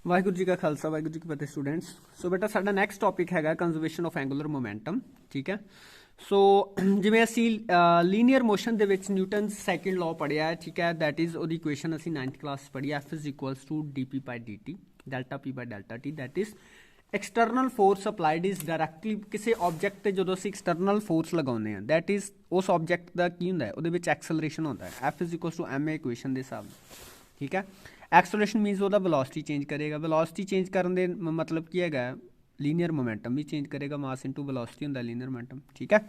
वाहिगुरू जी का खालसा वाहिगुरू जी की फतेह स्टूडेंट्स। सो बेटा साडा नैक्सट टॉपिक है कंजर्वेशन ऑफ एंगुलर मोमेंटम। ठीक है। सो जिवें असी लीनियर मोशन दे विच न्यूटन सैकेंड लॉ पढ़िया है। ठीक है। दैट इज़ ओदी इक्वेशन असी 9th क्लास पढ़ी है। F is equals to D P by D T delta P by delta T. That is external force applied is directly किसी object से जो असी एक्सटर्नल फोर्स लगाने हैं दैट इज़ उस ऑब्जैक्ट का की होंदा है उहदे विच एक्सलरेशन होता है। F is equals to M A equation के हिसाब से। ठीक है। एक्सलरेशन मीनस वो वेलोसिटी चेंज करेगा। वेलोसिटी चेंज करने दे मतलब की है लीनियर मोमेंटम भी चेंज करेगा। मास इंटू वेलोसिटी होंदा लीनियर मोमेंटम। ठीक है।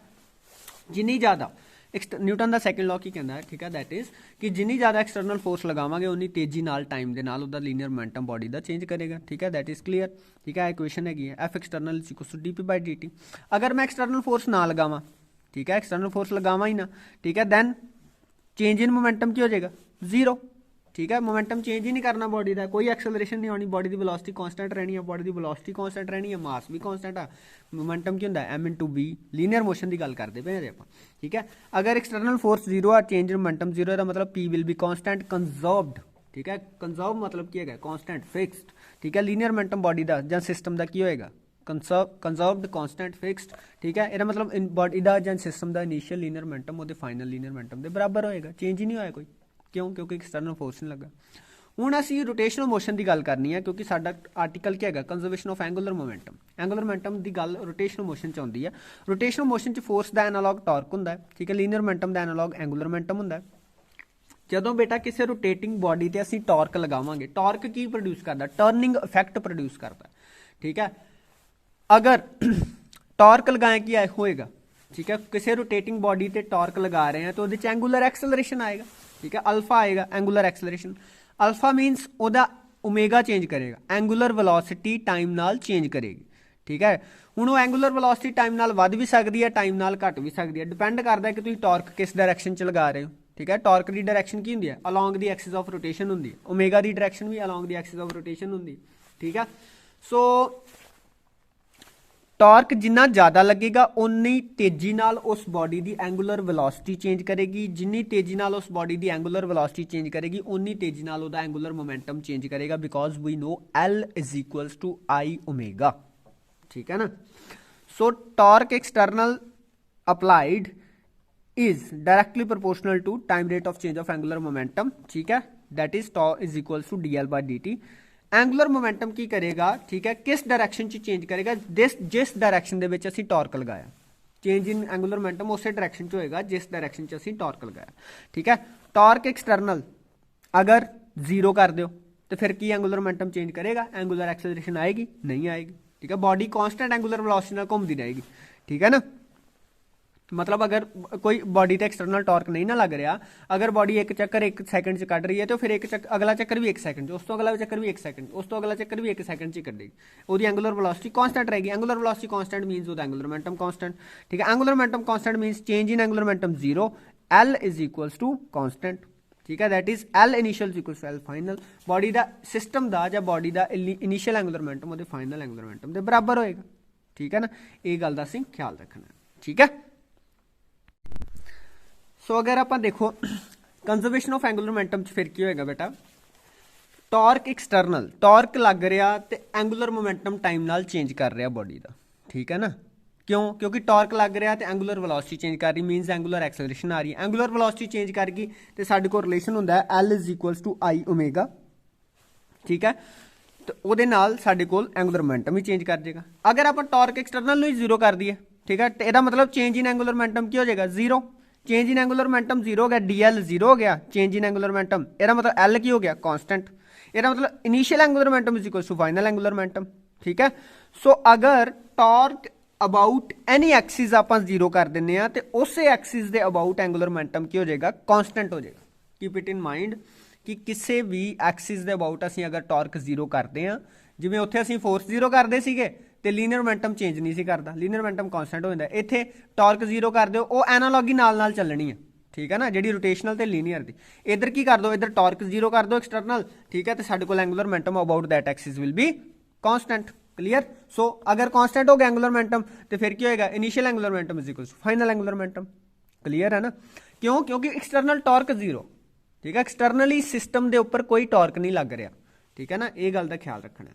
जिन्नी ज़्यादा न्यूटन का सैकेंड लॉ की कहता है। ठीक है। दैट इज़ कि जिन्नी ज़्यादा एक्सटर्नल फोर्स लगावांगे उन्नी तेजी नाल टाइम के नाल उहदा लीनियर मोमेंटम बॉडी का चेंज करेगा। ठीक है। That is clear. ठीक है। इक्वेशन हैगी है F external is equals to D P by D T. अगर मैं एक्सटर्नल फोर्स ना लगावा, ठीक है, एक्सटर्नल फोर्स लगावा ही ना, ठीक है, दैन चेंज इन मोमेंटम की हो जाएगा जीरो। ठीक है। मोमेंटम चेंज ही नहीं करना बॉडी का, कोई एक्सलरेशन नहीं होनी, बॉडी की वेलोसिटी कांस्टेंट रहनी है, बॉडी की वेलोसिटी कांस्टेंट रहनी है, मास भी कांस्टेंट है। मोमेंटम की होंदा M into V, linear motion की गल करते पे आप। ठीक है। अगर एक्सटर्नल फोर्स जीरो आ, चेंज इन मोमेंटम जीरो, इसका मतलब P will be constant conserved. ठीक है। कंजर्व मतलब की है कांस्टेंट फिक्स्ड। ठीक है। लीनियर मोमेंटम बॉडी का या सिस्टम का की होएगा कंजर्व्ड कांस्टेंट फिक्स्ड। ठीक है। इसका मतलब बॉडी का या सिस्टम का इनिशियल लीनियर मोमेंटम वो फाइनल लीनियर मोमेंटम के बराबर होएगा, चेंज ही नहीं होया कोई। क्यों? क्योंकि एक्सटर्नल फोर्स नहीं लगा। हुण असी रोटेशनल मोशन की गल करनी है क्योंकि साडा आर्टिकल क्या है conservation of angular momentum. Angular momentum की गल रोटेशनल मोशन च आउंदी है। रोटेशनल मोशन च फोर्स का एनालॉग टॉर्क हुंदा है। ठीक है। लीनियर मोमेंटम का एनालॉग एंगुलर मोमेंटम हुंदा है। जदों बेटा किसी रोटेटिंग बॉडी ते असी टॉर्क लगावांगे, टॉर्क की प्रोड्यूस करता? टर्निंग इफेक्ट प्रोड्यूस करता है। ठीक है। अगर टॉर्क लगाए कि होएगा, ठीक है, किसी रोटेटिंग बॉडी ते टॉर्क लगा रहे हैं तो उहदे च एंगुलर एक्सलरेशन आएगा। ठीक है। अल्फा आएगा एंगुलर एक्सलरेशन। अल्फा मीनस ओदा ओमेगा चेंज करेगा, एंगुलर वेलोसिटी टाइम नाल चेंज करेगी। ठीक है। हुण वो एंगुलर वेलोसिटी टाइम नाल वध भी सकती है, टाइम नाल घट भी सकती है, डिपेंड करता है कि तुसीं टॉर्क किस डायरैक्शन च लगा रहे हो। ठीक है। टॉर्क की डायरैक्शन की होंदी है along the axis of rotation होंदी है, ओमेगा की डायरैक्शन भी along the axis of rotation होंदी है। ठीक है। सो टॉर्क जिन्ना ज़्यादा लगेगा उन्नी तेजी नाल उस बॉडी की एंगुलर वेलोसिटी चेंज करेगी, जिन्नी तेजी नाल उस बॉडी की एंगुलर वेलोसिटी चेंज करेगी उन्नी तेजी नाल उहदा एंगुलर मोमेंटम चेंज करेगा, because we know L is equals to I omega. ठीक है ना। So torque external applied is directly proportional to time rate of change of angular momentum. ठीक है। That is tau is equals to d L by D t. Angular momentum की करेगा, ठीक है, किस डायरैक्शन च चेंज करेगा? जिस डायरैक्शन दे विच असीं टॉर्क लगाया, चेंज इन एंगुलर मोमेंटम उस डायरैक्शन च होएगा जिस डायरैक्शन च असीं टॉर्क लगाया। ठीक है। टॉर्क एक्सटर्नल अगर जीरो कर दो तो फिर की एंगुलर मोमेंटम चेंज करेगा? एंगुलर एक्सेलरेशन आएगी? नहीं आएगी। ठीक है। बॉडी कांस्टेंट एंगुलर वेलोसिटी नाल घूमती रहेगी। ठीक है ना। मतलब अगर कोई बॉडी ते एक्सटर्नल टॉर्क नहीं ना लग रहा, अगर बॉडी एक चक्कर 1 सेकंड च कट रही है तो फिर अगला चक्कर भी 1 सेकंड, उस तो अगला चक्कर भी 1 सेकंड, उस तो अगला चक्कर भी 1 सेकंड च कटेगी। उसकी एंगुलर वेलोसिटी कांस्टेंट रहेगी। एंगुलर वेलोसिटी कांस्टेंट मीनस उसका एंगुलर मोमेंटम कांस्टेंट। ठीक है। Angular momentum constant means change in angular momentum zero, L is equals to constant. ठीक है। That is L initial is equals to L final. Body का system का या body का initial angular momentum वो final angular momentum के बराबर होएगा। ठीक है ना। ये गल का असीं ख्याल रखना। ठीक है। सो अगर आप देखो कंजर्वेशन ऑफ एंगुलर मोमेंटम फिर की होएगा बेटा, टॉर्क एक्सटर्नल टॉर्क लग रहा तो एंगुलर मोमेंटम टाइम नाल चेंज कर रहा बॉडी का। ठीक है ना। क्यों? क्योंकि टॉर्क लग रहा तो एंगुलर वेलोसिटी चेंज कर रही, मीनस एंगुलर एक्सेलरेशन आ रही है। एंगुलर वेलोसिटी चेंज करगी तो साडे कोल रिलेशन होंदा है L is equals to I omega. ठीक है। तो वो नाल साडे कोल एंगुलर मोमेंटम भी चेंज कर देगा। अगर आप टॉर्क एक्सटर्नल ही जीरो कर दिए, ठीक है, तो यदा मतलब चेंज इन एंगुलर मोमेंटम की हो जाएगा? Zero. Change in angular momentum zero हो गया, डी एल जीरो हो गया, चेंज इन एंगुलर मोमेंटम, यदा मतलब एल की हो गया? कांस्टेंट। यदा मतलब initial angular momentum is equal to final angular momentum. ठीक है। सो अगर टॉर्क अबाउट एनी एक्सिस आप जीरो कर दें तो उस एक्सिस के अबाउट एंगुलर मोमेंटम की हो जाएगा? कांस्टेंट हो जाएगा। कीप इट इन माइंड कि किसी भी एक्सिस के अबाउट असीं अगर टॉर्क जीरो करते हैं, जिवें उत्थे असीं फोर्स जीरो करते सीगे तो लीनियर मोमेंटम चेंज नहीं सी करता, लीनियर मोमेंटम कांस्टेंट हो जाता। इत्थे टॉर्क जीरो कर दो, वो एनालॉगी नाल चलनी है। ठीक है ना, जी रोटेशनल तो लीनियर की। इधर की कर दो, इधर टॉर्क जीरो कर दो एक्सटर्नल, ठीक है, तो साडे कोल angular momentum about that axis will be constant. Clear. So अगर कांस्टेंट हो गया एंगुलर मोमेंटम तो फिर क्या होगा? Initial angular momentum is equal to final angular momentum. Clear है ना। क्यों? क्योंकि एक्सटर्नल टॉर्क जीरो। ठीक है। एक्सटर्नली सिस्टम के उपर कोई टॉर्क नहीं लग रहा, ठीक है ना, ये गल का ख्याल रखना।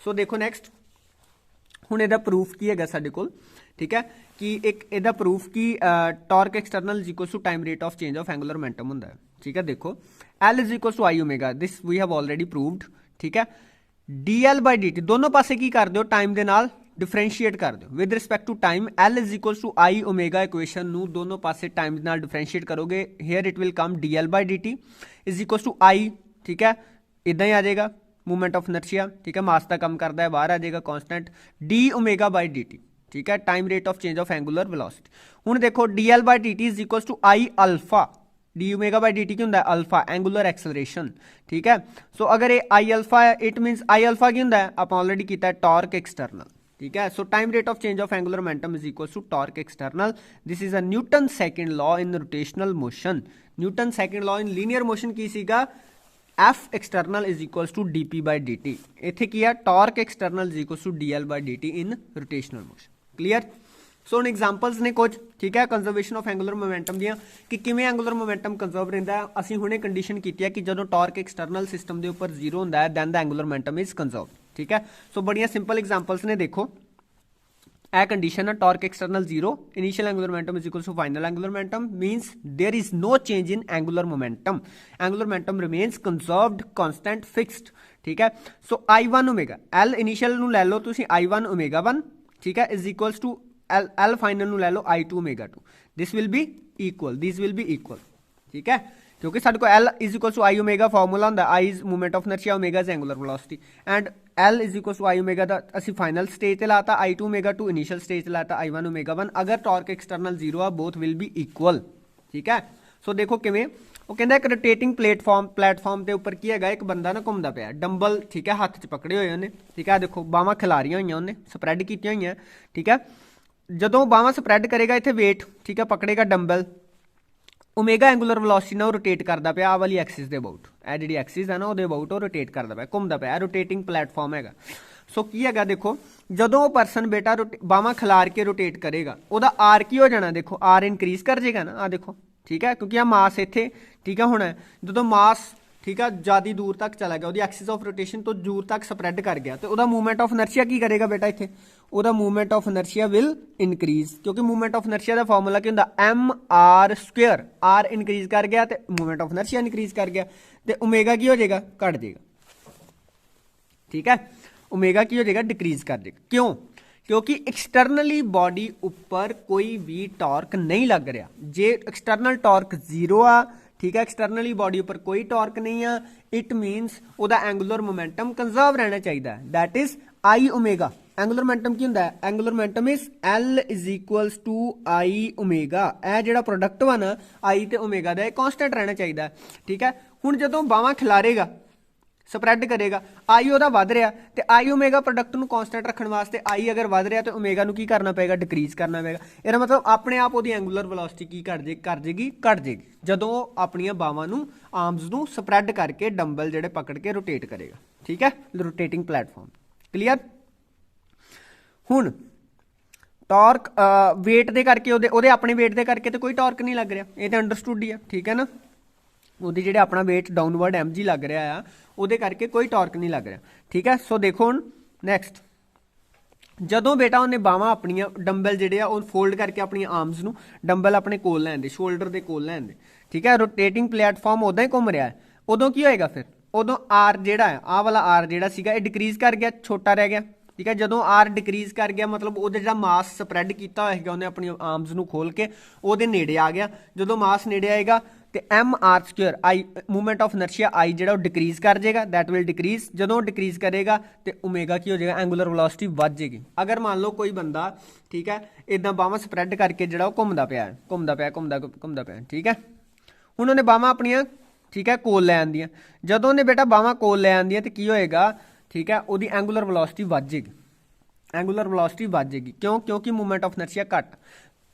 सो देखो नैक्सट हुण इहदा प्रूफ की है साडे कोल, ठीक है, कि एक इहदा प्रूफ की torque external is equal to time rate of change of angular momentum हुंदा है, ठीक है। देखो L is equal to I omega, this we have already proved, ठीक है। D L by D t दोनों पासे की कर दो टाइम दे नाल डिफरेंशिएट कर दो with respect to time, L is equal to I omega equation नू दोनों पासे टाइम दे नाल डिफरेंशिएट करोगे, here it will come d L by D t is equal to I, ठीक है, इदा ही आ जाएगा मूवमेंट ऑफ इनर्शिया, ठीक है, मास का कम करता है बाहर आ जाएगा constant d omega by D t, ठीक है, time rate of change of angular velocity. हुण देखो d L by D t is equal to I alpha, d omega by D t की होंदा है अल्फा एंगुलर एक्सेलरेशन, ठीक है। So अगर ये आई अल्फा है इट मीनस आई अल्फा की होंदा है आपां ऑलरेडी कीता है टॉर्क एक्सटर्नल, ठीक है। So time rate of change of angular momentum is equal to torque external, this is a Newton second law in rotational motion. Newton second law in linear motion की सीगा F external is equal to D P by D t, इत्थे की है torque external is equal to d L by D t in rotational motion, clear. So हुण examples ने कुछ, ठीक है, कंजर्वेशन ऑफ एंगुलर मोमेंटम दियां कि किवें एंगुलर मोमेंटम कंजर्व रहिंदा है। असीं हुणे कंडीशन कीती है कि जदों टॉर्क एक्सटर्नल सिस्टम दे उपर जीरो हुंदा है then the angular momentum is conserve, ठीक है। सो बड़ियां सिंपल एग्जाम्पल्स ने, देखो यह कंडीशन है torque external zero, initial angular momentum is equal to final angular momentum, means there is no change in angular momentum, angular momentum remains conserved constant fixed, ठीक है। So I one omega L initial नू लै लो तुसीं आई one omega one, ठीक है, is equals to L L final नू लै लो I two omega two, this will be equal, this will be equal, ठीक है, क्योंकि साडे को L is equal to I omega formula होंदा, I is movement of inertia, omega is angular velocity, and L is equal to I omega दा असी final stage ते लाता, I two omega two initial stage ते लाता I one omega one. अगर torque external zero आ both will be equal, ठीक है। सो देखो किवें वो कहंदा एक रोटेटिंग प्लेटफॉर्म के उपर की है एक बंदा ना घूमता पाया डंबल, ठीक है, हाथ च पकड़े हुए उन्हें, ठीक है, देखो बावां खिलारियां हुई उन्हें स्प्रैड की हुई, ठीक है। जदों बावां स्प्रैड करेगा इत्थे वेट, ठीक है, पकड़ेगा डंबल, ओमेगा एंगुलर वेलोसिटी ना रोटेट करता पाया आ वाली एक्सिस के अबाउट, ए जी एक्सिस है ना वो अबाउट वो रोटेट करता पाया, घूमता पाया, रोटेटिंग प्लेटफॉर्म है। सो की है देखो जदों वो परसन बेटा बावां खिलार के रोटेट करेगा वह आर की हो जाना, देखो आर इनक्रीज कर जाएगा ना, आ देखो, ठीक है, क्योंकि आ मास इत्थे, ठीक है, होना जो मास, ठीक है, ज़्यादा दूर तक चला गया, वो एक्सिस ऑफ रोटेशन तो दूर तक स्प्रैड कर गया, तो वह मूवमेंट ऑफ इनर्शिया की करेगा बेटा इत्थे, वह movement of inertia will increase, क्योंकि मूवमेंट ऑफ इनर्शिया का फॉर्मूला की होंदा M R square, R increase कर गया तो मूवमेंट ऑफ इनर्शिया इनक्रीज कर गया, तो ओमेगा की हो जाएगा घट जाएगा, ठीक है, ओमेगा की हो जाएगा डिक्रीज कर देगा, क्यों, क्योंकि एक्सटर्नली बॉडी ऊपर कोई भी टॉर्क नहीं लग रहा, जे एक्सटर्नल टॉर्क जीरो आ, ठीक है, एक्सटर्नली बॉडी ऊपर कोई टॉर्क नहीं है, इट मीनस ओदा एंगुलर मोमेंटम कंजर्व रहना चाहिए, that is I omega. Angular momentum की होंदा है, angular momentum is L is equals to I omega, यह जो प्रोडक्ट वा ना आई ते ओमेगा दा कांस्टेंट रहना चाहिए, ठीक है। हुण जदों बावां खिलारेगा स्प्रैड करेगा आई वह वध रहा, तो आई ओमेगा प्रोडक्ट नूं कांस्टेंट रखने वास्ते आई अगर वध रहा तो ओमेगा नूं की करना पेगा, डिक्रीज करना पेगा, इसका मतलब अपने आप वो एंगुलर वेलोसिटी की कर जाएगी घट जाएगी जदों अपन बावां नूं आर्म्स नूं स्प्रैड करके डंबल जिहड़े पकड़ के रोटेट करेगा, ठीक है, रोटेटिंग प्लेटफॉर्म, क्लीयर। हुण टॉर्क वेट दे करके उहदे अपने वेट दे करके तो कोई टॉर्क नहीं लग रहा, ये तो अंडरस्टूड ही है, ठीक है ना, ਉਹਦੀ ਜਿਹੜੇ ਆਪਣਾ weight डाउनवर्ड mg ਲੱਗ ਰਿਹਾ ਆ ਉਹਦੇ ਕਰਕੇ ਕੋਈ ਟਾਰਕ ਨਹੀਂ ਲੱਗ ਰਿਹਾ, ਠੀਕ ਹੈ। ਸੋ ਦੇਖੋ ਹੁਣ ਨੈਕਸਟ ਜਦੋਂ ਬੇਟਾ ਉਹਨੇ ਬਾਹਾਂ ਆਪਣੀਆਂ ਡੰਬਲ ਜਿਹੜੇ ਆ ਉਹ ਫੋਲਡ ਕਰਕੇ ਆਪਣੀਆਂ ਆਰਮਸ ਨੂੰ ਡੰਬਲ ਆਪਣੇ ਕੋਲ ਲੈਣ ਦੇ, ਸ਼ੋਲਡਰ ਦੇ ਕੋਲ ਲੈਣ ਦੇ, ਠੀਕ ਹੈ, ਰੋਟੇਟਿੰਗ ਪਲੇਟਫਾਰਮ ਉਦਾਂ ਹੀ ਘੁੰਮ ਰਿਹਾ, ਉਦੋਂ ਕੀ ਹੋਏਗਾ ਫਿਰ, ਉਦੋਂ ਆਰ ਜਿਹੜਾ ਹੈ ਆਹ ਵਾਲਾ ਆਰ ਜਿਹੜਾ ਸੀਗਾ ਇਹ ਡਿਕਰੀਜ਼ ਕਰ ਗਿਆ, ਛੋਟਾ ਰਹਿ ਗਿਆ, ठीक है। जदों आर डिक्रीज कर गया मतलब वो जो मास स्प्रैड किया होगा उन्हें अपनी आर्म्स को खोल के वो नेड़े आ गया, जो मास नेड़े आएगा तो M R square I movement of inertia I जो डिक्रीज कर जाएगा, दैट विल डिक्रीज, जदों डिक्रीज करेगा तो ओमेगा की हो जाएगा, एंगुलर वेलोसिटी बढ़ जाएगी। अगर मान लो कोई बंदा, ठीक है, इदा बावां स्प्रैड करके जो घूमता पाया, ठीक है, हुण उन्हें बावां अपनियां, ठीक है, कोल लै आंदियां, जदों उन्हें बेटा बावां कोल लै आंदियां तो की होएगा, ठीक है, वो एंगुलर वेलोसिटी बढ़ जाएगी, एंगुलर वेलोसिटी बढ़ जाएगी, क्यों, क्योंकि मूवमेंट ऑफ इनर्शिया घट,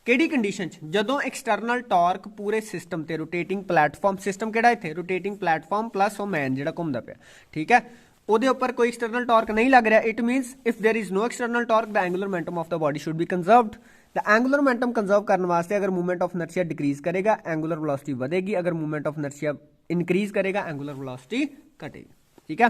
किहड़ी कंडीशन जदों एक्सटर्नल टॉर्क पूरे सिस्टम ते रोटेटिंग प्लेटफॉर्म, सिस्टम किहड़ा इत्थे रोटेटिंग प्लेटफॉर्म प्लस वो मैन जिहड़ा घूमदा पिया, ठीक है, ਉਹਦੇ ਉੱਪਰ कोई एक्सटर्नल टॉर्क नहीं लग रहा, it means if there is no external torque the angular momentum of the body should be conserved. The angular momentum conserve करने वास्ते अगर मूवमेंट ऑफ इनर्शिया डिक्रीज करेगा एंगुलर वेलोसिटी बढ़ेगी, अगर मूवमेंट ऑफ इनर्शिया इनक्रीज करेगा angular velocity घटेगी, ठीक है।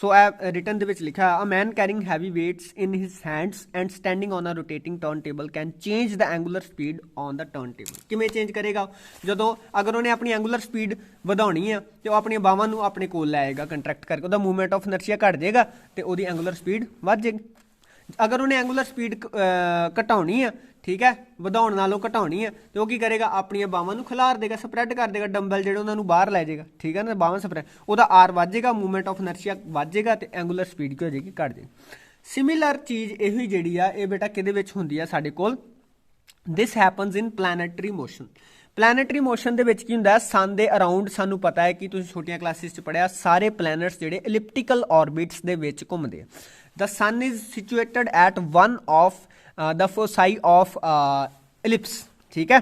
ਸੋ ਇਹ ਰਿਟਨ ਦੇ ਵਿੱਚ ਲਿਖਿਆ a man carrying heavy weights in his hands and standing on a rotating turntable can change the angular speed on the turntable. ਕਿਵੇਂ change ਕਰੇਗਾ? ਜਦੋਂ ਅਗਰ ਉਹਨੇ ਆਪਣੀ ਐਂਗੂਲਰ ਸਪੀਡ ਵਧਾਉਣੀ ਆ ਤੇ ਉਹ ਆਪਣੀਆਂ ਬਾਹਾਂ ਨੂੰ ਆਪਣੇ ਕੋਲ ਲੈ ਆਏਗਾ ਕੰਟਰੈਕਟ ਕਰਕੇ, ਉਹਦਾ ਮੂਵਮੈਂਟ ਆਫ ਇਨਰਸ਼ੀਆ ਘਟ ਜਾਏਗਾ ਤੇ ਉਹਦੀ ਐਂਗੂਲਰ ਸਪੀਡ ਵੱਧ ਜਾਏਗੀ। ਅਗਰ ਉਹਨੇ ਐਂਗੂਲਰ ਸਪੀਡ ਘਟਾਉਣੀ ਆ, ਠੀਕ ਹੈ, ਵਧਾਉਣ ਨਾਲੋਂ ਘਟਾਉਣੀ ਆ, ਤੇ ਉਹ ਕੀ ਕਰੇਗਾ? ਆਪਣੀਆਂ ਬਾਹਾਂ ਨੂੰ ਖਿਲਾਰ ਦੇਗਾ, ਸਪਰੈਡ ਕਰ ਦੇਗਾ, ਡੰਬਲ ਜਿਹੜੇ ਉਹਨਾਂ ਨੂੰ ਬਾਹਰ ਲੈ ਜਾਏਗਾ, ਠੀਕ ਹੈ ਨਾ, ਬਾਹਾਂ ਸਪਰੈਡ, ਉਹਦਾ ਆਰ ਵੱਧ ਜਾਏਗਾ, ਮੂਵਮੈਂਟ ਆਫ ਇਨਰਸ਼ੀਆ ਵੱਧ ਜਾਏਗਾ ਤੇ ਐਂਗੂਲਰ ਸਪੀਡ ਕੀ ਹੋ ਜਾਏਗੀ? ਘਟ ਜਾਏਗੀ। ਸਿਮਿਲਰ ਚੀਜ਼ ਇਹੀ ਜਿਹੜੀ ਆ ਇਹ ਬੇਟਾ ਕਿਹਦੇ ਵਿੱਚ ਹੁੰਦੀ ਆ ਸਾਡੇ ਕੋਲ? ਦਿਸ ਹੈਪਨਸ ਇਨ ਪਲੈਨੇਟਰੀ ਮੋਸ਼ਨ। ਪਲੈਨੇਟਰੀ ਮੋਸ਼ਨ ਦੇ ਵਿੱਚ ਕੀ ਹੁੰਦਾ? ਸਨ ਦੇ ਅਰਾਊਂਡ, ਸਾਨੂੰ ਪਤਾ ਹੈ ਕਿ ਤੁਸੀਂ ਛੋਟੀਆਂ ਕਲਾਸਿਸ 'ਚ ਪੜ੍ਹਿਆ, ਸਾਰੇ ਪਲੈਨਟਸ ਜਿਹੜੇ ਇਲਿਪਟੀਕਲ ਔਰਬਿਟਸ ਦੇ ਵਿੱਚ ਘੁੰਮਦੇ ਆ। The sun is situated at one of the foci of ellipse, ਠੀਕ ਹੈ,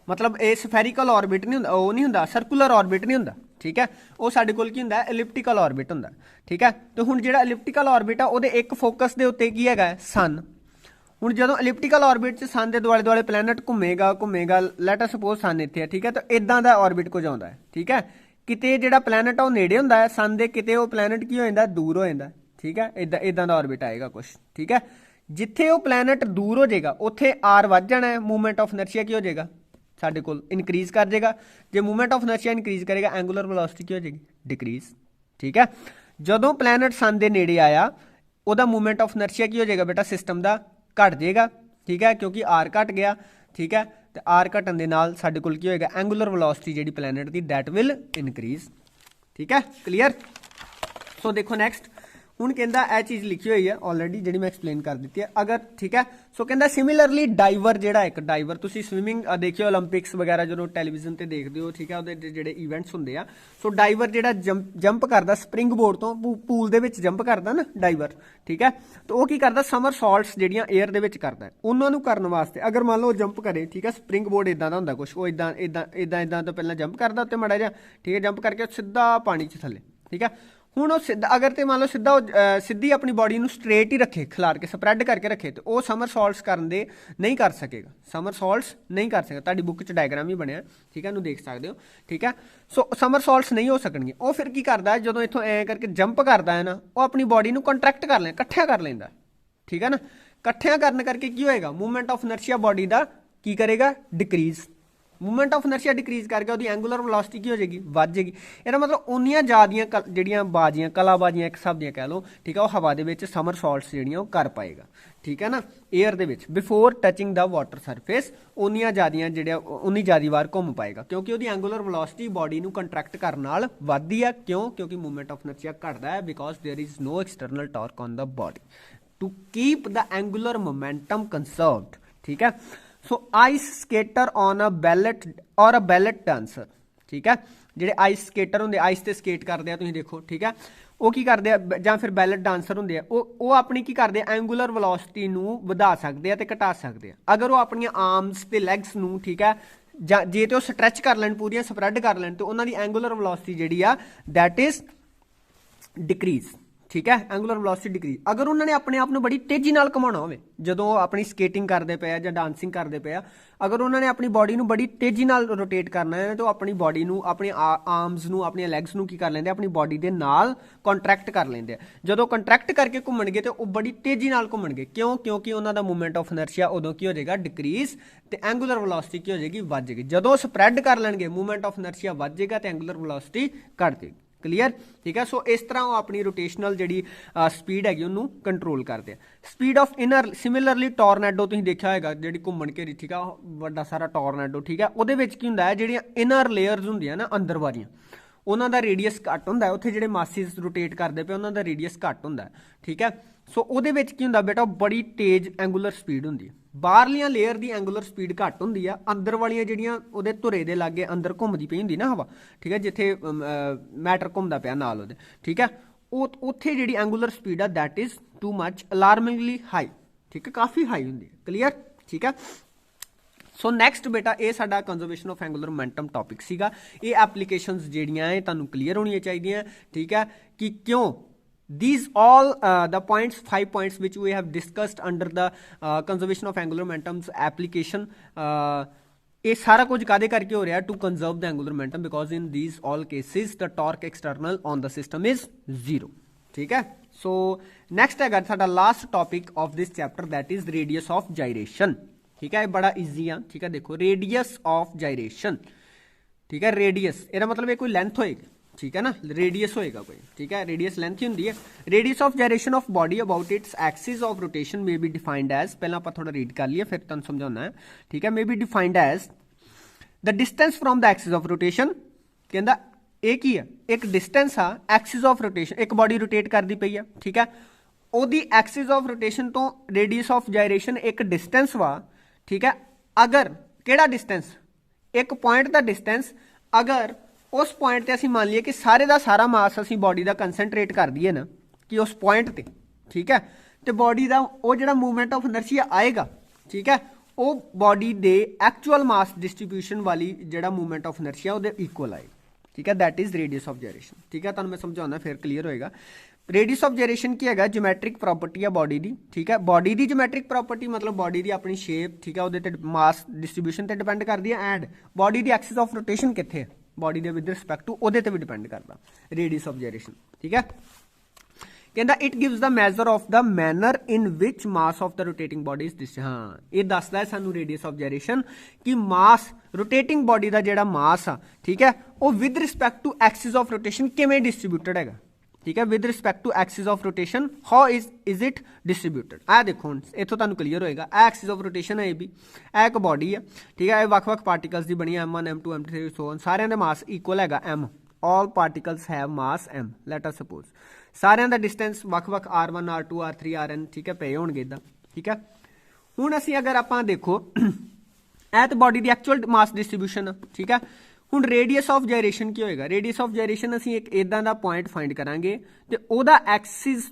ਮਤਲਬ ਇਹ ਸਫੈਰੀਕਲ ਔਰਬਿਟ ਨਹੀਂ ਹੁੰਦਾ, ਉਹ ਨਹੀਂ ਹੁੰਦਾ, ਸਰਕੂਲਰ ਔਰਬਿਟ ਨਹੀਂ ਹੁੰਦਾ, ਠੀਕ ਹੈ, ਉਹ ਸਾਡੇ ਕੋਲ ਕੀ ਹੁੰਦਾ? ਇਲਿਪਟੀਕਲ ਔਰਬਿਟ ਹੁੰਦਾ, ਠੀਕ ਹੈ। ਤੇ ਹੁਣ ਜਿਹੜਾ ਇਲਿਪਟੀਕਲ ਔਰਬਿਟ ਆ ਉਹਦੇ ਇੱਕ ਫੋਕਸ ਦੇ ਉੱਤੇ ਕੀ ਹੈਗਾ? ਸਨ। ਹੁਣ ਜਦੋਂ ਇਲਿਪਟੀਕਲ ਔਰਬਿਟ 'ਚ ਸਨ ਦੇ ਦੁਆਲੇ ਦੁਆਲੇ ਪਲੈਨਟ ਘੁੰਮੇਗਾ, ਲੈਟ ਅਸ ਸਪੋਜ਼ ਸਨ ਇੱਥੇ ਹੈ, ਠੀਕ ਹੈ, ਤਾਂ ਇਦਾਂ ਦਾ ਔਰਬਿਟ ਕੁਝ ਆਉਂਦਾ ਹੈ, ਠੀਕ ਹੈ। ਕਿਤੇ ਜਿਹੜਾ ਪਲੈਨਟ ਆ ਉਹ ਨੇੜੇ ਹੁੰਦਾ ਹੈ ਸਨ ਦੇ, ਕਿਤੇ ਉਹ ਪਲੈਨਟ ਕੀ ਹੋ ਜਾਂਦਾ? ਦੂਰ ਹੋ ਜਾਂਦਾ, ਠੀਕ ਹੈ, ਇਦਾਂ ਦਾ ਔਰਬਿਟ ਆਏਗਾ ਕੁਛ, ਠੀਕ ਹੈ। ਜਿੱਥੇ ਉਹ ਪਲੈਨਟ ਦੂਰ ਹੋ ਜਾਏਗਾ ਉੱਥੇ ਆਰ ਵੱਧ ਜਾਣਾ ਹੈ, ਮੂਵਮੈਂਟ ਆਫ ਇਨਰਸ਼ੀਆ ਕੀ ਹੋ ਜਾਏਗਾ? ਸਾਡੇ ਕੋਲ ਇਨਕਰੀਜ਼ ਕਰ ਜਾਏਗਾ। ਜੇ ਮੂਵਮੈਂਟ ਆਫ ਇਨਰਸ਼ੀਆ ਇਨਕਰੀਜ਼ ਕਰੇਗਾ, ਐਂਗੂਲਰ ਵੈਲੋਸਿਟੀ ਕੀ ਹੋ ਜਾਏਗੀ? ਡਿਕਰੀਜ਼, ਠੀਕ ਹੈ। ਜਦੋਂ ਪਲੈਨਟ ਸਨ ਦੇ ਨੇੜੇ ਆਇਆ ਉਹਦਾ ਮੂਵਮੈਂਟ ਆਫ ਇਨਰਸ਼ੀਆ ਕੀ ਹੋ ਜਾਏਗਾ ਬੇਟਾ? ਸਿਸਟਮ ਦਾ ਘਟ ਜਾਏਗਾ, ਠੀਕ ਹੈ, ਕਿਉਂਕਿ ਆਰ ਘਟ ਗਿਆ, ਠੀਕ ਹੈ, ਤੇ ਆਰ ਘਟਣ ਦੇ ਨਾਲ ਸਾਡੇ ਕੋਲ ਕੀ ਹੋਏਗਾ? ਐਂਗੂਲਰ ਵੈਲੋਸਿਟੀ ਜਿਹੜੀ planet the that will increase, ਠੀਕ ਹੈ, ਕਲੀਅਰ। ਸੋ ਦੇਖੋ ਨੈਕਸਟ, ਹੁਣ ਕਹਿੰਦਾ ਇਹ ਚੀਜ਼ ਲਿਖੀ ਹੋਈ ਹੈ ਆਲਰੇਡੀ ਜਿਹੜੀ ਮੈਂ ਐਕਸਪਲੇਨ ਕਰ ਦਿੱਤੀ ਹੈ ਅਗਰ, ਠੀਕ ਹੈ। ਸੋ ਕਹਿੰਦਾ ਸਿਮਿਲਰਲੀ ਡਾਈਵਰ ਜਿਹੜਾ ਇੱਕ ਡਾਈਵਰ, ਤੁਸੀਂ ਸਵਿਮਿੰਗ ਦੇਖਿਓ ਓਲੰਪਿਕਸ ਵਗੈਰਾ ਜਦੋਂ ਟੈਲੀਵਿਜ਼ਨ ਤੇ ਦੇਖਦੇ ਹੋ, ਠੀਕ ਹੈ, ਉਹਦੇ ਜਿਹੜੇ ਇਵੈਂਟਸ ਹੁੰਦੇ ਆ, ਸੋ ਡਾਈਵਰ ਜਿਹੜਾ ਜੰਪ ਕਰਦਾ ਸਪਰਿੰਗ ਬੋਰਡ ਤੋਂ, ਪੂਲ ਦੇ ਵਿੱਚ ਜੰਪ ਕਰਦਾ ਨਾ ਡਾਈਵਰ, ਠੀਕ ਹੈ, ਤਾਂ ਉਹ ਕੀ ਕਰਦਾ? ਸਮਰ ਸੌਲਟਸ ਜਿਹੜੀਆਂ 에ਅਰ ਦੇ ਵਿੱਚ ਕਰਦਾ, ਉਹਨਾਂ ਨੂੰ ਕਰਨ ਵਾਸਤੇ ਅਗਰ ਮੰਨ ਲਓ ਜੰਪ ਕਰੇ, ਠੀਕ ਹੈ, ਸਪਰਿੰਗ ਬੋਰਡ ਇਦਾਂ ਦਾ ਹੁੰਦਾ ਕੁਛ, ਉਹ ਇਦਾਂ ਤੋਂ ਪਹਿਲਾਂ ਜੰਪ ਕਰਦਾ ਉੱਤੇ ਮਾੜਾ ਜਿਹਾ, ਠੀਕ ਹੈ, ਜੰਪ ਕਰਕੇ ਸਿੱਧਾ ਪਾਣੀ 'ਚ ਥੱਲੇ, ਠੀਕ ਹੈ। ਹੁਣ ਉਹ ਸਿੱਧਾ ਅਗਰ ਤੇ ਮੰਨ ਲਓ ਸਿੱਧਾ ਸਿੱਧੀ ਆਪਣੀ ਬਾਡੀ ਨੂੰ ਸਟ੍ਰੇਟ ਹੀ ਰੱਖੇ, ਖਿਲਾਰ ਕੇ ਸਪਰੈਡ ਕਰਕੇ ਰੱਖੇ, ਤੇ ਉਹ ਸਮਰ ਸੌਲਟਸ ਕਰਨ ਦੇ ਨਹੀਂ ਕਰ ਸਕੇਗਾ, ਸਮਰ ਸੌਲਟਸ ਨਹੀਂ ਕਰ ਸਕੇਗਾ। ਤੁਹਾਡੀ ਬੁੱਕ 'ਚ ਡਾਇਗਰਾਮ ਵੀ ਬਣਿਆ, ਠੀਕ ਹੈ, ਇਹਨੂੰ ਦੇਖ ਸਕਦੇ ਹੋ, ਠੀਕ ਹੈ। ਸੋ ਸਮਰ ਸੌਲਟਸ ਨਹੀਂ ਹੋ ਸਕਣਗੇ। ਉਹ ਫਿਰ ਕੀ ਕਰਦਾ? ਜਦੋਂ ਇੱਥੋਂ ਐਂ ਕਰਕੇ ਜੰਪ ਕਰਦਾ ਹੈ ਨਾ, ਉਹ ਆਪਣੀ ਬਾਡੀ ਨੂੰ ਕੰਟਰੈਕਟ ਕਰ ਲੈਂਦਾ, ਇਕੱਠਿਆਂ ਕਰ ਲੈਂਦਾ, ਠੀਕ ਹੈ ਨਾ। ਇਕੱਠਿਆਂ ਕਰਨ ਕਰਕੇ ਕੀ ਹੋਏਗਾ? ਮੂਵਮੈਂਟ ਆਫ ਇਨਰਸ਼ੀਆ ਬਾਡੀ ਦਾ ਕੀ ਕਰੇਗਾ? ਡਿਕਰੀਜ਼। ਮੂਵਮੈਂਟ ਆਫ ਇਨਰਸ਼ੀਆ ਡਿਕਰੀਜ਼ ਕਰਕੇ ਉਹਦੀ ਐਂਗੂਲਰ ਵੈਲੋਸਿਟੀ ਕੀ ਹੋ ਜਾਏਗੀ? ਵੱਧ ਜਾਏਗੀ। ਇਹਦਾ ਮਤਲਬ ਉਨੀਆਂ ਜ਼ਿਆਦੀਆਂ ਜਿਹੜੀਆਂ ਬਾਜ਼ੀਆਂ, ਕਲਾਬਾਜ਼ੀਆਂ ਇੱਕ ਹਿਸਾਬ ਦੀਆਂ ਕਹਿ ਲਓ, ਠੀਕ ਹੈ, ਉਹ ਹਵਾ ਦੇ ਵਿੱਚ ਸਮਰ ਸੌਲਟਸ ਜਿਹੜੀਆਂ ਉਹ ਕਰ ਪਾਏਗਾ, ਠੀਕ ਹੈ ਨਾ, 에ਅਰ ਦੇ ਵਿੱਚ ਬਿਫੋਰ ਟੱਚਿੰਗ ਦਾ ਵਾਟਰ ਸਰਫੇਸ, ਉਨੀ ਜ਼ਿਆਦਾ ਵਾਰ ਘੁੰਮ ਪਾਏਗਾ, ਕਿਉਂਕਿ ਉਹਦੀ ਐਂਗੂਲਰ ਵੈਲੋਸਿਟੀ ਬਾਡੀ ਨੂੰ ਕੰਟਰੈਕਟ ਕਰਨ ਨਾਲ ਵੱਧਦੀ ਹੈ। ਕਿਉਂ? ਕਿਉਂਕਿ ਮੂਵਮੈਂਟ ਆਫ ਇਨਰਸ਼ੀਆ ਘਟਦਾ ਹੈ, because there is no external torque on the body to keep the angular momentum conserved, ਠੀਕ ਹੈ। So ice skater on a ballet or a ballet dancer, ਠੀਕ ਹੈ, ਜਿਹੜੇ ਆਈਸ ਸਕੇਟਰ ਹੁੰਦੇ, ਆਈਸ ਤੇ skate ਕਰਦੇ ਆ, ਤੁਸੀਂ ਦੇਖੋ, ਠੀਕ ਹੈ, ਉਹ ਕੀ ਕਰਦੇ ਆ, ਜਾਂ ਫਿਰ ਬੈਲਟ ਡਾਂਸਰ ਹੁੰਦੇ ਆ, ਉਹ ਆਪਣੀ ਕੀ ਕਰਦੇ ਆ? ਐਂਗੂਲਰ ਵੈਲੋਸਿਟੀ ਨੂੰ ਵਧਾ ਸਕਦੇ ਆ ਤੇ ਘਟਾ ਸਕਦੇ ਆ। ਅਗਰ ਉਹ ਆਪਣੀਆਂ ਆਰਮਸ ਤੇ ਲੈਗਸ ਨੂੰ, ਠੀਕ ਹੈ, ਜਾਂ ਜੇ ਤੇ ਉਹ ਸਟਰੈਚ ਕਰ ਲੈਣ, ਪੂਰੀਆਂ ਸਪਰੈਡ ਕਰ ਲੈਣ, ਤੇ ਉਹਨਾਂ ਦੀ ਐਂਗੂਲਰ ਵੈਲੋਸਿਟੀ ਜਿਹੜੀ ਆ ਦੈਟ ਇਜ਼ ਡਿਕਰੀਜ਼, ਠੀਕ ਹੈ, ਐਂਗੂਲਰ ਵੈਲੋਸਿਟੀ ਡਿਕਰੀਜ਼। ਅਗਰ ਉਹਨਾਂ ਨੇ ਆਪਣੇ ਆਪ ਨੂੰ ਬੜੀ ਤੇਜ਼ੀ ਨਾਲ ਘੁਮਾਉਣਾ ਹੋਵੇ, ਜਦੋਂ ਉਹ ਆਪਣੀ ਸਕੇਟਿੰਗ ਕਰਦੇ ਪਏ ਆ ਜਾਂ ਡਾਂਸਿੰਗ ਕਰਦੇ ਪਏ ਆ, ਅਗਰ ਉਹਨਾਂ ਨੇ ਆਪਣੀ ਬਾਡੀ ਨੂੰ ਬੜੀ ਤੇਜ਼ੀ ਨਾਲ ਰੋਟੇਟ ਕਰਨਾ ਹੈ, ਤਾਂ ਉਹ ਆਪਣੀ ਬਾਡੀ ਨੂੰ, ਆਪਣੀ ਆਰਮਸ ਨੂੰ, ਆਪਣੀਆਂ ਲੈਗਸ ਨੂੰ ਕੀ ਕਰ ਲੈਂਦੇ? ਆਪਣੀ ਬਾਡੀ ਦੇ ਨਾਲ ਕੰਟਰੈਕਟ ਕਰ ਲੈਂਦੇ ਆ। ਜਦੋਂ ਕੰਟਰੈਕਟ ਕਰਕੇ ਘੁੰਮਣਗੇ ਤੇ ਉਹ ਬੜੀ ਤੇਜ਼ੀ ਨਾਲ ਘੁੰਮਣਗੇ। ਕਿਉਂ? ਕਿਉਂਕਿ ਉਹਨਾਂ ਦਾ ਮੂਵਮੈਂਟ ਆਫ ਇਨਰਸ਼ੀਆ ਉਦੋਂ ਕੀ ਹੋ ਜਾਏਗਾ? ਡਿਕਰੀਜ਼, ਤੇ ਐਂਗੂਲਰ ਵੈਲੋਸਿਟੀ ਕੀ ਹੋ ਜਾਏਗੀ? ਵੱਧ ਜਾਏਗੀ। ਜਦੋਂ ਸਪਰੈਡ ਕਰ ਲੈਣਗੇ, ਮੂਵਮੈਂਟ ਆਫ ਇਨਰਸ਼ੀਆ ਵੱਧ ਜਾਏਗਾ ਤੇ ਐਂਗੂਲਰ ਵੈਲੋਸਿਟੀ ਘਟ ਜਾਏਗੀ। ਕਲੀਅਰ, ਠੀਕ ਹੈ। ਸੋ ਇਸ ਤਰ੍ਹਾਂ ਉਹ ਆਪਣੀ ਰੋਟੇਸ਼ਨਲ ਜਿਹੜੀ ਸਪੀਡ ਹੈਗੀ ਉਹਨੂੰ ਕੰਟਰੋਲ ਕਰਦੇ ਆ। ਸਪੀਡ ਆਫ ਇਨਰ, ਸਿਮਿਲਰਲੀ ਟੋਰਨੈਡੋ ਤੁਸੀਂ ਦੇਖਿਆ ਹੋਏਗਾ, ਜਿਹੜੀ ਘੁੰਮਣ ਘੇਰੀ, ਠੀਕ ਆ, ਵੱਡਾ ਸਾਰਾ ਟੋਰਨੈਡੋ, ਠੀਕ ਹੈ, ਉਹਦੇ ਵਿੱਚ ਕੀ ਹੁੰਦਾ ਹੈ? ਜਿਹੜੀਆਂ ਇਨਰ ਲੇਅਰਸ ਹੁੰਦੀਆਂ ਨਾ, ਅੰਦਰ ਵਾਲੀਆਂ, ਉਹਨਾਂ ਦਾ ਰੇਡੀਅਸ ਘੱਟ ਹੁੰਦਾ ਹੈ। ਉੱਥੇ ਜਿਹੜੇ ਮਾਸਿਸ ਰੋਟੇਟ ਕਰਦੇ ਪਏ ਉਹਨਾਂ ਦਾ ਰੇਡੀਅਸ ਘੱਟ ਹੁੰਦਾ ਹੈ, ਠੀਕ ਹੈ। ਸੋ ਉਹਦੇ ਵਿੱਚ ਕੀ ਹੁੰਦਾ ਬੇਟਾ? ਬੜੀ ਤੇਜ਼ ਐਂਗੂਲਰ ਸਪੀਡ ਹੁੰਦੀ ਹੈ। ਬਾਹਰਲੀਆਂ ਲੇਅਰ ਦੀ ਐਂਗੂਲਰ ਸਪੀਡ ਘੱਟ ਹੁੰਦੀ ਆ, ਅੰਦਰ ਵਾਲੀਆਂ ਜਿਹੜੀਆਂ ਉਹਦੇ ਧੁਰੇ ਦੇ ਲਾਗੇ ਅੰਦਰ ਘੁੰਮਦੀ ਪਈ ਹੁੰਦੀ ਨਾ ਹਵਾ, ਠੀਕ ਹੈ, ਜਿੱਥੇ ਮੈਟਰ ਘੁੰਮਦਾ ਪਿਆ ਨਾਲ ਉਹਦੇ, ਠੀਕ ਹੈ, ਉਹ ਉੱਥੇ ਜਿਹੜੀ ਐਂਗੂਲਰ ਸਪੀਡ ਆ that is too much alarmingly high, ਠੀਕ ਹੈ, ਕਾਫੀ ਹਾਈ ਹੁੰਦੀ ਹੈ। ਕਲੀਅਰ, ਠੀਕ ਹੈ। ਸੋ ਨੈਕਸਟ ਬੇਟਾ ਇਹ ਸਾਡਾ conservation of angular momentum topic ਸੀਗਾ। ਇਹ ਐਪਲੀਕੇਸ਼ਨਸ ਜਿਹੜੀਆਂ ਇਹ ਤੁਹਾਨੂੰ ਕਲੀਅਰ ਹੋਣੀਆਂ ਚਾਹੀਦੀਆਂ, ਠੀਕ ਹੈ, ਕਿ ਕਿਉਂ these all the points, 5 points which we have discussed under the conservation of angular momentum's application, ਇਹ ਸਾਰਾ ਕੁਝ ਕਾਦੇ ਕਰਕੇ ਹੋ ਰਿਹਾ? to conserve the angular momentum, because in these all cases the torque external on the system is 0, ठीक है। So next है साडा last topic of this chapter, that is radius of gyration. ठीक है, बड़ा ईजी आ। ठीक है, देखो रेडियस ऑफ जायरेशन, ठीक है, रेडियस ਇਹਦਾ मतलब ये कोई लेंथ होएगी, ठीक है ना, रेडियस होएगा कोई, ठीक है, रेडियस लेंथ ही होंदी है। Radius of gyration of body about its axis of rotation may be defined as, पहला आप थोड़ा रीड कर लिए फिर तुहानू समझाना है, ठीक है। May be defined as the distance from the axis of rotation, कहंदा एक ही है, एक डिस्टेंस आ एक्सिस ऑफ रोटेशन, एक बॉडी रोटेट करती पई है, ठीक है, ओदी एक्सिस ऑफ रोटेशन तो रेडियस ऑफ जायरेशन एक डिस्टेंस वा, ठीक है। अगर केड़ा डिस्टेंस, एक पॉइंट का डिस्टेंस, अगर उस पॉइंट ते असीं मान लीए कि सारे का सारा मास असीं बॉडी का कंसनट्रेट कर दईए ना कि उस पॉइंट ते, ठीक है, तो बॉडी का वो जिहड़ा मूवमेंट ऑफ इनर्शिया आएगा, ठीक है, वो बॉडी दे एक्चुअल मास डिस्ट्रीब्यूशन वाली जिहड़ा मूवमेंट ऑफ इनर्शिया उहदे इक्वल आएगा, ठीक है, that is radius of gyration. ठीक है, तुहानू मैं समझाउंदा फिर क्लीयर होएगा। रेडियस ऑफ जायरेशन की है ज्योमैट्रिक प्रॉपर्टी है बॉडी की, ठीक है, बॉडी की ज्योमैट्रिक प्रॉपर्टी मतलब बॉडी की अपनी शेप, ठीक है, उहदे ते मास डिस्ट्रीब्यूशन ते डिपेंड करती है, एंड बॉडी की एक्सिस ऑफ रोटेशन कित्थे है बॉडी के विद रिस्पैक्ट टू उहदे ते भी डिपेंड करता रेडियस ऑफ जायरेशन। ठीक है, कहता it gives the measure of the manner in which mass of the rotating body is this. हाँ, ये दसदा है सानू रेडियस ऑफ जायरेशन कि मास रोटेटिंग बॉडी का जिहड़ा मास आ, ठीक है, वो with respect to axis of rotation किवें डिस्ट्रीब्यूटेड है, ठीक है, with respect to axis of rotation how is it distributed. आ देखो हुण इत्थों तुहानू क्लीयर होएगा, आ एक्सिस ऑफ रोटेशन है, भी आ एक बॉडी है, ठीक है, वक्-वक् पार्टिकल्स की बनी M1 M2 M3 so on, सारिਆਂ ਦਾ मास इक्वल हैगा M, all particles have mass M, let us suppose सारिਆਂ ਦਾ डिस्टेंस वक्-वक् R1 R2 R3 Rn, ठीक है, पे होणगे इदां, ठीक है। हुण असीं अगर आपां देखो ਇਹ तो बॉडी की एक्चुअल मास डिस्ट्रीब्यूशन, ठीक है। ਹੁਣ रेडियस ऑफ जायरेशन की होएगा, रेडियस ऑफ जायरेशन ਅਸੀਂ एक इदां दा पॉइंट फाइंड करांगे ते ओदा एक्सिस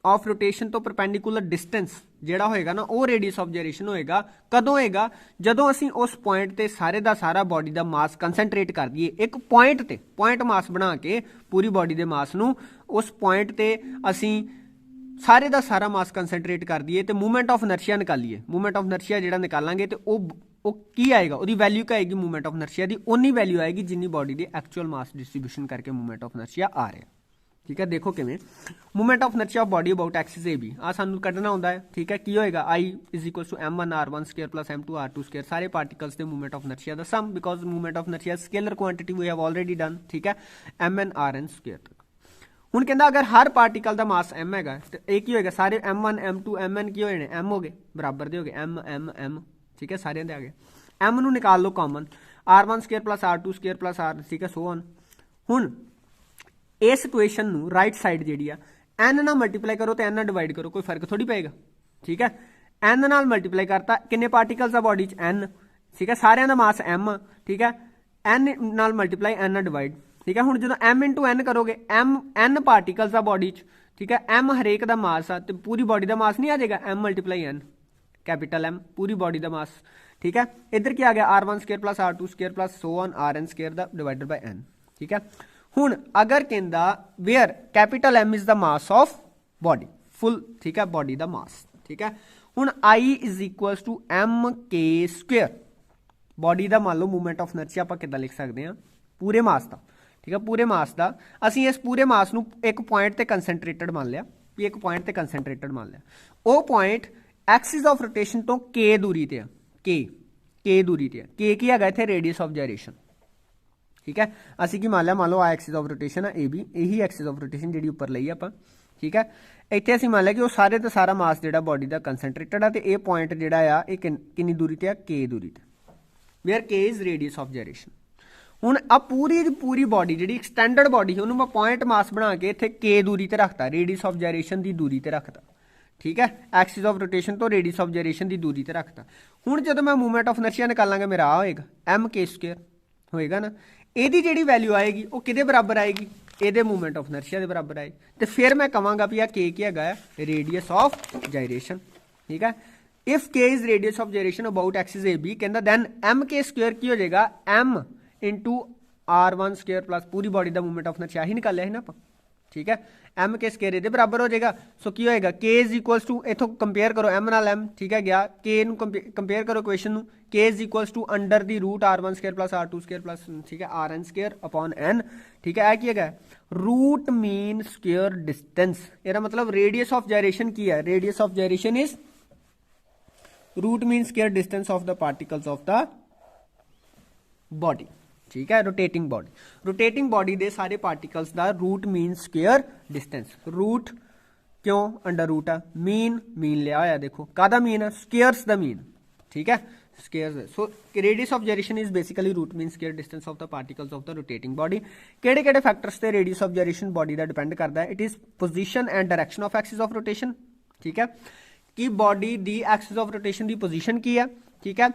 ऑफ रोटेशन तो परपेंडिकुलर डिस्टेंस ਜਿਹੜਾ होएगा ना वो रेडियस ऑफ जायरेशन होएगा। कदों होएगा, जदों ਅਸੀਂ उस पॉइंट ते सारे दा सारा बॉडी दा मास कंसनट्रेट कर दईए एक पॉइंट ते, पॉइंट मास बना के पूरी बॉडी दे मास नू उस पॉइंट ते ਅਸੀਂ सारे का सारा मास कंसनट्रेट कर दिए तो मूवमेंट ऑफ इनर्शिया निकालीए, मूवमेंट ऑफ इनर्शिया जो निकालांगे तो वो की आएगा, वो वैल्यू क्या आएगी मूवमेंट ऑफ इनर्शिया की, उन्नी वैल्यू आएगी जिन्नी बॉडी की एक्चुअल मास डिस्ट्रीब्यूशन करके मूवमेंट ऑफ इनर्शिया आ रहा है। ठीक है, देखो किवें movement of inertia of body about axis A B आ सानू कढ़ना होंदा है। ठीक है, की होएगा I is equal to M1 R1 square plus M2 R2 square, सारे पार्टिकल्स के मूवमेंट ऑफ इनर्शिया दा sum, because movement of inertia scalar quantity we have already done, ठीक है, Mn Rn स्क्वायर तक। ਹੁਣ ਕਹਿੰਦਾ अगर हर पार्टिकल का मास M है तो एक ही होएगा, सारे M1 M2 Mn की होए M हो गए, बराबर दे हो गए M M M, ठीक है, सारे दे आ गए। M नू निकाल लो common, R1 square plus R2 square plus R, ठीक है, सो ऑन। हुण इस इक्वेशन नू राइट साइड जिहड़ी आ N नाल मल्टीप्लाई करो तो N नाल डिवाइड करो, कोई फर्क थोड़ी पेगा, ठीक है। N नाल मल्टीप्लाई करता, किन्ने पार्टिकल्स आ बॉडी च N, ठीक है, सारिਆਂ ਦਾ मास M, ठीक है, N नाल मल्टीप्लाई N नाल डिवाइड, ठीक है। हुण जदों M इंटू N करोगे, M N पार्टिकल्स आ बॉडी च, ठीक है, M हरेक दा मास आ ते पूरी बॉडी दा मास नहीं आ जाएगा M multiply N, capital M पूरी बॉडी दा मास, ठीक है। इधर क्या आ गया R1 square plus R2 square plus so on Rn square दा डिवाइडेड बाय N, ठीक है। हुण अगर कहंदा where capital M is the mass of body full, ठीक है, बॉडी दा मास, ठीक है। हुण I is equal to M K square, body दा मान लो मूवमेंट ऑफ इनर्शिया आपां किदां लिख सकते हैं, पूरे मास दा, ठीक है, पूरे मास का असीं इस पूरे मास नू एक पॉइंट ते कंसनट्रेटेड मान लिया, एक पॉइंट ते कंसनट्रेटेड मान लिया, वो पॉइंट एक्सिस ऑफ रोटेशन तो K दूरी ते K दूरी ते K की है इत्थे रेडियस ऑफ जायरेशन, ठीक है। असीं की मान लिया, मान लो आ एक्सिस ऑफ रोटेशन है, ए बी यही एक्सिस ऑफ रोटेशन जी उपर लई आपां, ठीक है। इत्थे असीं मान लिया कि वो सारे तो सारा मास जिहड़ा बॉडी का कंसनट्रेटेड है, तो ये पॉइंट जिहड़ा आ ये किन्नी दूरी ते आ, K दूरी ते, where K is radius of gyration. हुण आ पूरी पूरी बॉडी जी एक्सटेंडेड बॉडी है, उन्होंने मैं पॉइंट मास बना के इत्थे K दूरी ते रखता, रेडियस ऑफ जायरेशन की दूरी ते रखता, ठीक है, एक्सिस ऑफ रोटेशन तो रेडियस ऑफ जायरेशन की दूरी ते रखता। हुण जदों मैं मूवमेंट ऑफ इनर्शिया निकालांगा, मेरा आ होएगा M K स्क्वायर होएगा ना, ਇਹਦੀ ਜਿਹੜੀ वैल्यू आएगी वो किहदे बराबर आएगी, ਇਹਦੇ मूवमेंट ऑफ इनर्शिया के बराबर आएगी, तो फिर मैं कहांगा भी आ K की हैगा रेडियस ऑफ जायरेशन, ठीक है। If K is radius of gyration about axis A B, कहता दैन M K स्क्वायर की हो जाएगा M into R1 square plus पूरी बॉडी का मूवमेंट ऑफ इनर्शिया ही निकालिया है ना, ठीक है, m के स्केयर ਇਹਦੇ बराबर हो जाएगा। सो की होएगा k इज इक्वल्स टू, इथों कंपेयर करो m नाल m, ठीक है गया, k ਨੂੰ कंपेयर करो इक्वेशन ਨੂੰ, k is equals to under the root r1 square plus r2 square plus, ठीक है, rn स्केयर अपॉन n, ठीक है। की है रूट मीन स्केयर डिस्टेंस, ਇਹਦਾ मतलब रेडियस ऑफ जायरेशन की है, radius of gyration is root mean square distance of the particles of the body, ठीक है। रोटेटिंग बॉडी दे सारे पार्टिकल्स दा root mean square distance, root क्यों अंडर रूट है, मीन लिया होया देखो, कादा मीन है, स्केयर्स दा मीन, ठीक है, squares. So radius of gyration is basically root mean square distance of the particles of the rotating body. केड़े फैक्टर्स ते रेडियस ऑफ जायरेशन बॉडी दा डिपेंड करता है, it is position and direction of axis of rotation, ठीक है, कि body दी axis of rotation दी पोजीशन की है, ठीक है,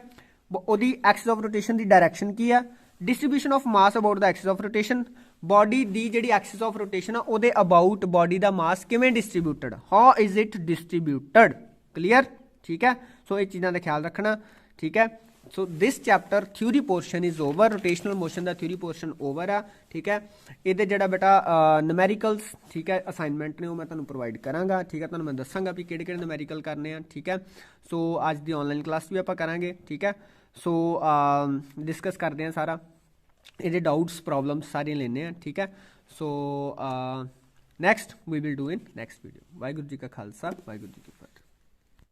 ओदी एक्सिस ऑफ रोटेशन दी डायरेक्शन की है, distribution of mass about the axis of rotation, body दी जिहड़ी एक्सिस ऑफ रोटेशन है ओदे अबाउट बॉडी दा मास किवें distributed, how is it distributed, clear, ठीक है। सो ये चीज़ों का ख्याल रखना, ठीक है। So this chapter theory portion is over, rotational motion का थ्योरी पोर्शन ओवर है, ठीक है। ये जो बेटा न्यूमेरिकल्स, ठीक है, असाइनमेंट ने मैं तुम्हें प्रोवाइड कराँगा, ठीक है, तुम्हें मैं दसांगा भी किहड़े न्यूमेरिकल करने हैं, ठीक है। सो अज की ऑनलाइन क्लास भी आप करांगे, ठीक है। सो डिस्कस करते हैं सारा, ये डाउट्स प्रॉब्लम्स सारे लेने हैं, ठीक है। So next we will do in next video. Waheguru ji का खालसा, वाहिगुरू जी की